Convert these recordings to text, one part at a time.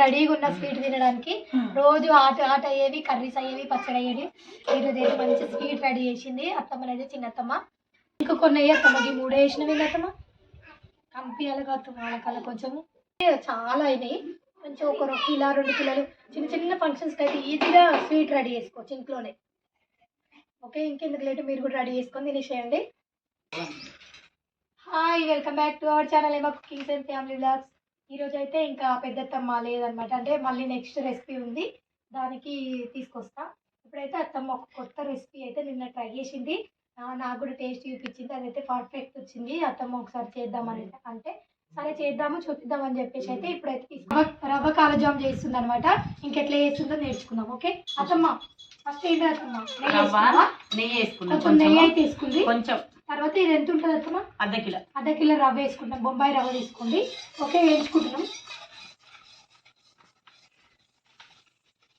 రెడీగా ఉన్న స్వీట్ తినడానికి. రోజు ఆట అయ్యేవి, కర్రీస్ అయ్యేవి, పచ్చడి అయ్యేవి. ఈరోజు అయితే మంచి స్వీట్ రెడీ చేసింది అత్తమ్మనైతే, చిన్నత్తమ్మ. ఇంకా కొన్ని అత్తమ్మకి 3 వేసినవి అత్తమ్మ. కంపియాలి అత్తమ్మ వాళ్ళకల్లా కొంచెము చాలా అయినాయి. కొంచెం 1 కిలో 2 కిలోలు చిన్న చిన్న ఫంక్షన్స్కి అయితే ఈజీగా స్వీట్ రెడీ చేసుకోవచ్చు ఇంట్లోనే. ఓకే, ఇంకెందుకు లేటు, మీరు కూడా రెడీ చేసుకొని తినేసేయండి. Hi, welcome back to our channel ఏమో కుకింగ్స్ అండ్ ఫ్యామిలీ వ్లాగ్స్. ఈరోజు అయితే ఇంకా పెద్దత్తమ్మ లేదనమాట, అంటే మళ్ళీ నెక్స్ట్ రెసిపీ ఉంది, దానికి తీసుకొస్తా. ఇప్పుడైతే అత్తమ్మ ఒక కొత్త రెసిపీ అయితే నిన్న ట్రై చేసింది, నాకు కూడా టేస్ట్ చూపించింది. అదైతే పర్ఫెక్ట్ వచ్చింది. అత్తమ్మ ఒకసారి చేద్దామని అంటే సరే చేద్దాము చూపిద్దామని చెప్పేసి అయితే ఇప్పుడైతే రవ్వ కాలజామ్ చేస్తుంది అనమాట. ఇంకెట్లా చేస్తుందో నేర్చుకుందాం. ఓకే అత్తమ్మ, ఫస్ట్ ఏంటి అత్తమ్మ? కొంచెం నెయ్యి అయితే తీసుకుంది. కొంచెం తర్వాత ఇది ఎంత ఉంటుంది అత్తమ్మ? అర్ధ కిలో రవ్వ వేసుకుంటాం. బొంబాయి రవ్వ తీసుకోండి. ఓకే, వేయించుకుంటున్నాం.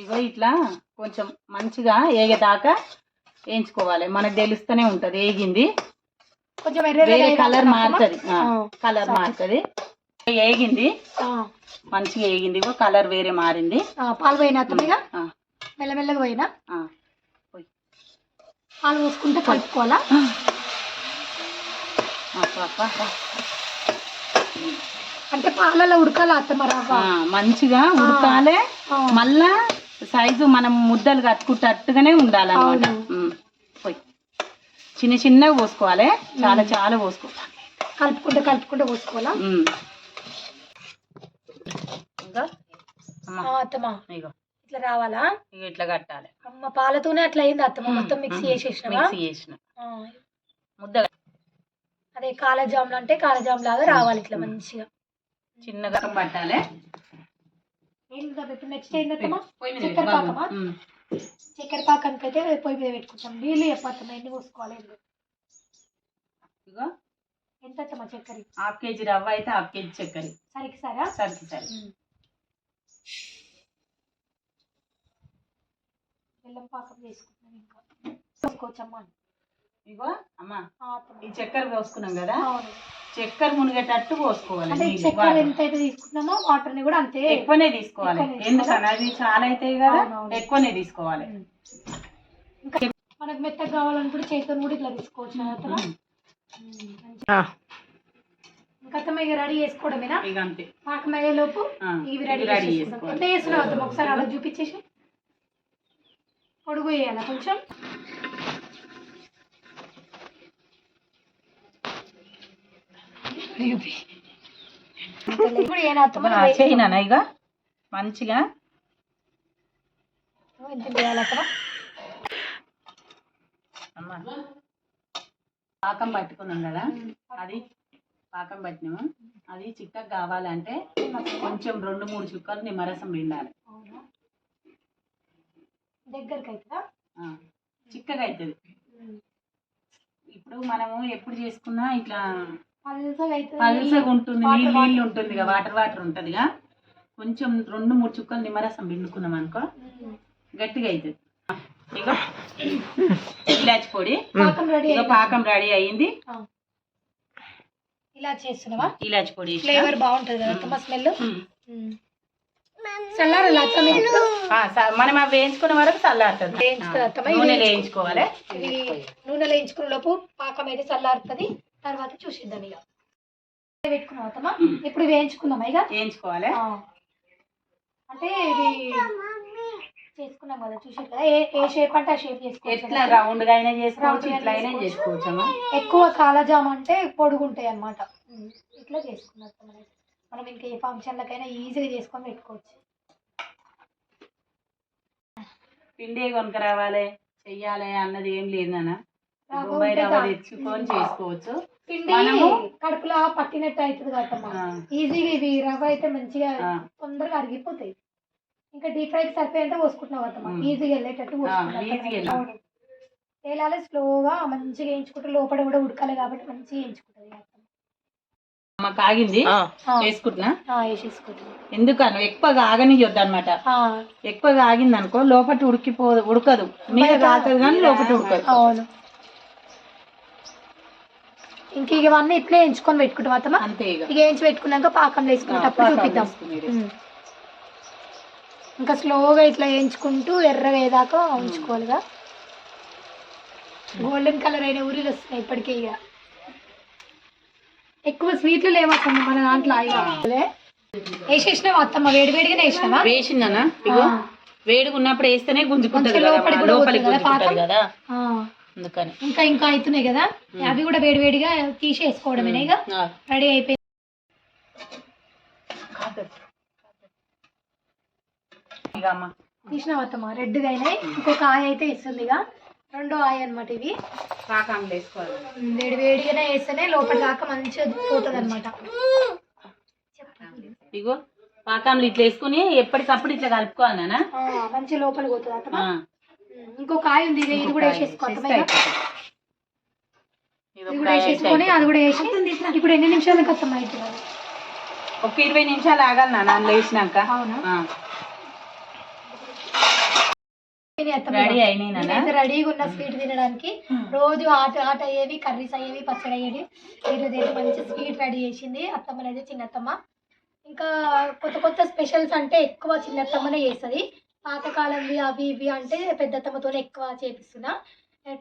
ఇగో ఇట్లా కొంచెం మంచిగా ఏగేదాకా వేయించుకోవాలి. మనకు తెలుస్తూనే ఉంటది ఏగింది. కొంచెం వేరే కలర్ మారుతుంది, కలర్ మారుతుంది. ఏగింది, మంచిగా ఏగింది. కలర్ వేరే మారింది. పాలు పోయినా అత్తమ్మ, మెల్లమెల్లగా పోయినా పాలు పోసుకుంటే కలుపుకోవాలా. అంటే పాలలో ఉడకాల అత్తమ్మ రవ్వ మంచిగా ఉడకాలి. మళ్ళా సైజు మనం ముద్దలు కట్టుకుంటట్టుగానే ఉండాలన్నమాట. చిన్న చిన్నగా పోసుకోవాలి, చాలా చాలా పోసుకోవాలి. కలుపుకుంటే పోసుకోవాలా. అత్తమ్మ ఇట్లా రావాలా? ఇట్లా కట్టాలి. అమ్మ పాలతోనే అట్లా అయింది అత్తమ్మ. మొత్తం మిక్సీ చేసేసిన ముద్ద. అదే కాలజామ్ అంటే కాలజామ్ లాగా రావాలి ఇట్లా మంచిగా చిన్నగా పట్టాలి. నెక్స్ట్ ఏంటమ్మా? చక్కెర పాకమా? చక్కెర పాకానికి అయితే పొయ్యి మీద పెట్టుకుంటాం. నీళ్ళు చెప్పమ్మా, ఎన్ని పోసుకోవాలి? ఎంత అత్తమ్మా చక్కెర? 1/2 కేజీ రవ్వ అయితే 1/2 కేజీ చక్కెర. సరికి సరే. బెల్లం పాకం చేసుకుంటాం. ఇంకా పోసుకోవచ్చమ్మా. ఇగో అమ్మా, ఈ చక్కెర పోసుకున్నాం కదా, చక్కెర మునిగేటట్టు పోసుకోవాలి. చక్కెర ఎంత అయితే తీసుకుంటున్నామో వాటర్ ని కూడా అంతే ఎక్కువనే తీసుకోవాలి. ఎందుకని అది చాలా అవుతాయి కదా, ఎక్కువనే తీసుకోవాలి. ఇంకా మనకు మెత్తగా కావాలనుకుంటే చేతితో కూడా ఇట్లా తీసుకోవచ్చు. ఇంకా ఇక రెడీ చేసుకోవడమేనా? ఇక అంతే. పాకం అయ్యే లోపు ఇవి రెడీ చేసుకోవాలి. ఎంత చేస్తున్నావు ఒకసారి అలా చూపించేసి. పొడుగు వేయాలా కొంచెం? చేయనా ఇక మంచిగా పాకం పట్టుకున్నాం కదా, అది పాకం పట్టినాము. అది చిక్కగా కావాలంటే కొంచెం 2-3 చుక్కలు నిమ్మరసం పిండాలి. దగ్గరికి అవుతుందా? చిక్కగా అవుతుంది. ఇప్పుడు మనము ఎప్పుడు చేసుకున్నా ఇట్లా పల్సగా ఉంటుంది, నీళ్ళు ఉంటుంది, వాటర్ ఉంటుందిగా. కొంచెం 2-3 చుక్కలు నిమ్మరసం పిండుకున్నాం అనుకో గట్టిగా అవుతుంది. ఇక ఇలాచి పొడి పాకం రెడీ అయ్యింది. ఇలా చేస్తున్నావా? ఇలాచి పొడి ఫ్లేవర్ బాగుంటుంది కదా స్మెల్. మనం అవి వేయించుకున్న వరకు చల్లారుతుంది. నూనెలో వేయించుకోవాలి. నూనెలో వేయించుకున్న లోపు పాకం అయితే చల్లారుతుంది. తర్వాత చూసిద్దాం. ఇక పెట్టుకున్నాం అత్తమ్మ. ఇప్పుడు వేయించుకుందాం. ఇక వేయించుకోవాలి. అంటే ఇది చేసుకున్నాం కదా, చూసారు కదా, ఏ షేప్ అంటే ఆ షేప్ చేసుకోవచ్చు. ఎట్లా రౌండ్ గా అయినా చేసుకోవచ్చు, ఇట్లా అయినా చేసుకోవచ్చు. ఎక్కువ కాలజామ్ అంటే పొడుగుంటాయి అన్నమాట. ఇట్లా చేసుకున్నాం. మనం ఇంకా ఏ ఫంక్షన్లకైనా ఈజీగా చేసుకొని పెట్టుకోవచ్చు. పిండి కొనుక రావాలి చెయ్యాలి అన్నది ఏం లేదు నాన్న. బొంబాయి రవ్వ తెచ్చుకొని చేసుకోవచ్చు. పిండి కడుపులో పట్టినట్టు అవుతుంది కదా ఈజీగా. ఇది రవ్వ అయితే మంచిగా తొందరగా అరిగిపోతాయి. ఇంకా డీప్ ఫ్రైకి సరిపోయేంత పోసుకుంటున్నావు అత్తమ్మ. ఈజీగా వెళ్ళేటట్టు పోసుకుంటాం. తేలాలి స్లోగా, మంచిగా వేయించుకుంటే లోపల కూడా ఉడకాలి కాబట్టి మంచిగా వేయించుకుంటుంది. కాగింది వేసుకుంటున్నా. ఎందుకన్నా ఎక్కువగా ఆగనియొద్దు అనమాట. ఎక్కువగా ఆగింది అనుకో లోపల ఉడకదు. మీద కాగుతుంది కానీ లోపల ఉడకదు. అవును. ఇంక ఇవన్నీ ఇట్లే ఎంచుకొని పెట్టుకుంటాం అత్తమ్మ. అంతే ఇక ఇక వేయించి పెట్టుకున్నాక పాకం వేసుకుంటప్పుడు చూపిద్దాం. ఇంకా స్లోగా ఇట్లా వేయించుకుంటూ ఎర్రగా అయ్యేదాకా ఉంచుకోవాలిగా. గోల్డెన్ కలర్ అయిన ఊరిలు వస్తున్నాయి ఇప్పటికే. ఇక ఎక్కువ స్వీట్లు లేవత్తమ్మ మన దాంట్లో. వేసేసినావా అత్తమ్మ? వేడివేడిగానే వేసినావా? వేసిందనా? వేడిగా ఉన్నప్పుడు వేస్తేనే గుంజుకుంటది కదా అందుకని. ఇంకా ఇంకా అవుతున్నాయి కదా అవి కూడా వేడివేడిగా తీసేసుకోవడమేనా ఇక. రెడీ అయిపోయింది. తీసినావా అత్తమ్మ? రెడ్గా అయినాయి. ఇంకొక ఆయ అయితే ఇస్తుంది ఇక. రెండో ఆయ అనమాట ఇవి. పాకంలో వేసుకోవాలి. వేడివేడిగానే వేస్తేనే లోపల దాకా మంచిగా పోతుంది అనమాట. ఇగో పాకంలో ఇట్లా వేసుకుని ఎప్పటికప్పుడు ఇట్లా కలుపుకోవాలి నాన్న. మంచి లోపల పోతుంది అత్తమ్మ. ఇంకొక ఆయ ఉంది ఇది కూడా వేసేసుకోవాలి. ఇది కూడా వేసేసుకొని అది కూడా వేసి ఇప్పుడు ఎన్ని నిమిషాలకు అత్తమ్మ అవుతుంది? ఒక 20 నిమిషాలు ఆగాలి నాన్న అందులో వేసినాక. అవునా? రెడీ అయినాయి. రెడీగా ఉన్న స్వీట్ తినడానికి. రోజు ఆట ఆట అయ్యేవి, కర్రీస్ అయ్యేవి, పచ్చడి అయ్యేవి. ఈరోజు అయితే మంచి స్వీట్ రెడీ చేసింది అత్తమ్మ అయితే, చిన్నత్తమ్మ. ఇంకా కొత్త కొత్త స్పెషల్స్ అంటే ఎక్కువ చిన్నత్తమ్మనే చేస్తుంది. పాతకాలంవి అవి ఇవి అంటే పెద్దత్తమ్మతోనే ఎక్కువ చేపిస్తున్నా.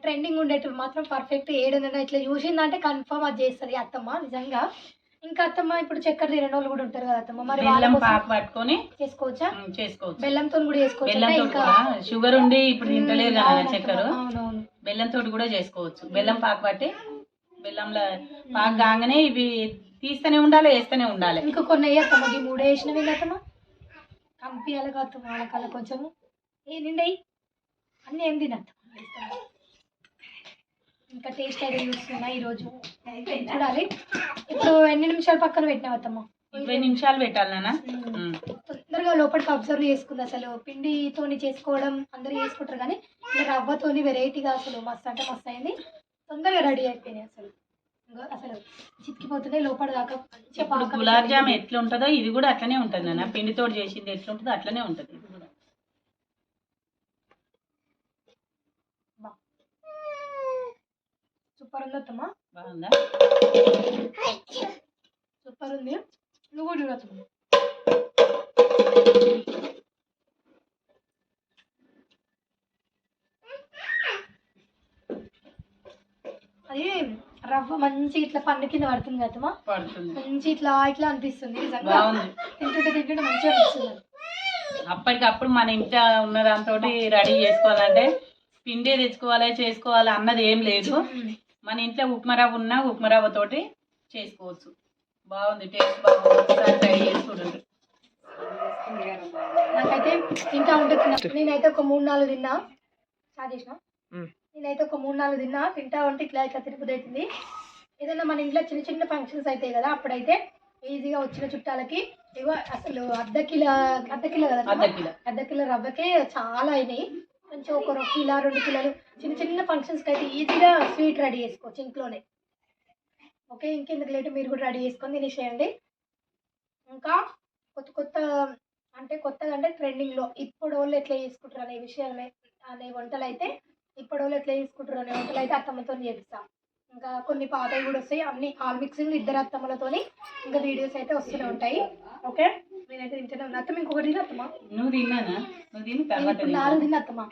ట్రెండింగ్ ఉండేటివి మాత్రం పర్ఫెక్ట్ ఏడనైనా ఇట్లా చూసిందంటే కన్ఫర్మ్ అది చేస్తుంది అత్తమ్మ నిజంగా. ఇంకా అత్తమ్మ ఇప్పుడు చక్కెర తినని వాళ్ళు కూడా ఉంటారు కదా అత్తమ్మ, మరి పట్టుకొని చేసుకోవచ్చా? చేసుకోవచ్చు. బెల్లంతో కూడా చేసుకోవచ్చు. ఇంకా షుగర్ ఉండి ఇప్పుడు తింటలేరు కదా చక్కెర, అవునవును, బెల్లంతో కూడా చేసుకోవచ్చు. బెల్లం పాకు పట్టి బెల్లంలో పాకు కాగానే ఇవి తీస్తూనే ఉండాలి, వేస్తూనే ఉండాలి. ఇంకా కొన్ని వేయత్తమ్మ, ఈ 3 వేసినవి అత్తమ్మ కంపియాలి అత్తమ్మ వాళ్ళకల్లా కొంచెము. ఏ నిండయి అన్నీ ఏం తినత్తమ్మ. ఇంకా టేస్ట్ అయితే చూస్తున్నా ఈరోజు, చూడాలి. ఇప్పుడు ఎన్ని నిమిషాలు పక్కన పెట్టినావు అత్తమ్మ? 20 నిమిషాలు పెట్టాలి నాన్న. తొందరగా లోపలికి అబ్జర్వ్ చేసుకుంది. అసలు పిండితోని చేసుకోవడం అందరూ చేసుకుంటారు కానీ ఇలా రవ్వతోని వెరైటీగా అసలు మస్తు అంటే మస్తు అయింది. తొందరగా రెడీ అయిపోయినాయి. అసలు చిక్కిపోతున్నాయి లోపల దాకా. గులాబ్ జామ్ ఎట్లా ఉంటుందో ఇది కూడా అట్లనే ఉంటుంది నాన్న. పిండితో చేసింది ఎట్లా ఉంటుందో అట్లనే ఉంటుంది ఇది కూడా. సూపర్ ఉంది అత్తమ్మ. బాగుందా? సూపర్ ఉంది. నువ్వు కూడా చూడొచ్చు. అది రవ్వ మంచి ఇట్లా పండు కింద పడుతుంది కదమ్మా, మంచి ఇట్లా ఇట్లా అనిపిస్తుంది నిజంగా. తింటుంటే తింటుంటే మంచిగా అనిపిస్తుంది. అప్పటికప్పుడు మన ఇంట్లో ఉన్న దాంతో రెడీ చేసుకోవాలంటే పిండి తెచ్చుకోవాలి చేసుకోవాలి అన్నది ఏం లేదు. మన ఇంట్లో ఉప్మా రవ్వ ఉన్నా ఉప్మా రవ్వ తోటి చేసుకోవచ్చు. బాగుంది, టేస్ట్ బాగుంది. ఒకసారి ట్రై చేసుకుంటుంది. నాకైతే ఇంకా ఉంటుంది. నేనైతే ఒక 3-4 తిన్నా. స్టార్ట్ చేసిన. నేనైతే ఒక 3-4 తిన్నా. తింటా ఉంటే ఇట్లా ఇట్లా తిరుపతి అవుతుంది. ఏదైనా మన ఇంట్లో చిన్న చిన్న ఫంక్షన్స్ అవుతాయి కదా, అప్పుడైతే ఈజీగా వచ్చిన చుట్టాలకి ఇగో అసలు అర్ధ కిలో కదా, అర్ధ కిలో రవ్వకే చాలా అయినాయి. కొంచెం ఒక 1 కిలో 2 కిలోలు చిన్న చిన్న ఫంక్షన్స్కి అయితే ఈజీగా స్వీట్ రెడీ చేసుకోవచ్చు ఇంట్లోనే. ఓకే, ఇంకెందుకు లేటు మీరు కూడా రెడీ చేసుకొని తినేసేయండి. ఇంకా కొత్తగా అంటే ట్రెండింగ్లో ఇప్పుడు వాళ్ళు ఎట్లా చేసుకుంటారు అనే విషయాలమే అనే వంటలు అయితే ఇప్పుడు వాళ్ళు ఎట్లా చేసుకుంటారు అనే వంటలు అయితే అత్తమ్మతో చేపిస్తాం. ఇంకా కొన్ని పాతవి కూడా వస్తాయి. అన్ని ఆల్ మిక్సింగ్ 2 అత్తమ్మలతోని ఇంకా వీడియోస్ అయితే వస్తూనే ఉంటాయి. ఓకే, నేనైతే తింటూనే ఉన్నా. అత్తమ్మ ఇంకొకటి తిన అత్తమ్మ. నువ్వు తిన్నానా? ఇప్పుడు 4 తిన్న అత్తమ్మ.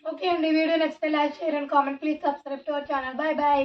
ఓకే అండి, వీడియో నచ్చితే like, share and comment. Please subscribe to our channel. Bye bye.